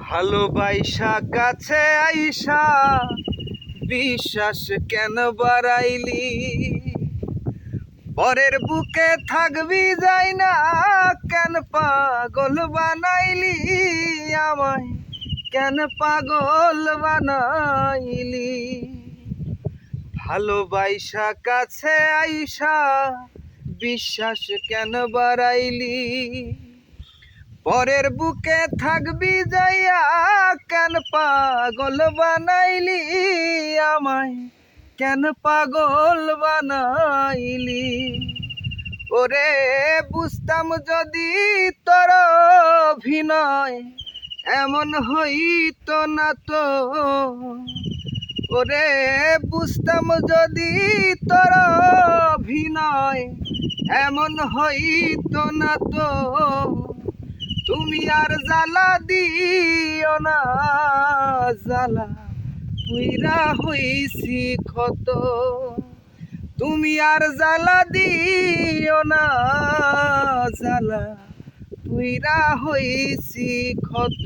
ভালোবাসা কাছে আইসা বিশ্বাস কেন বাড়াইলি? পরের বুকে থাকবি যাই না কেন পাগল বানাইলি? আমায় কেন পাগল বানাইলি? ভালোবাসা কাছে আইসা বিশ্বাস কেন বাড়াইলি? পরের বুকে থাকবি যাইয়া কেন পাগল বানাইলি? আমায় কেন পাগল বানাইলি? ওরে বুঝতাম যদি তোর অভিনয় এমন হইতো না তো। ওরে বুঝতাম যদি তোর অভিনয় এমন হইতো না তো। তুমি আর জ্বালা দিও না, জ্বালা পুইরা হইছি ক্ষত। তুমি আর জ্বালা দিও না, জ্বালা পুইরা হইছি ক্ষত।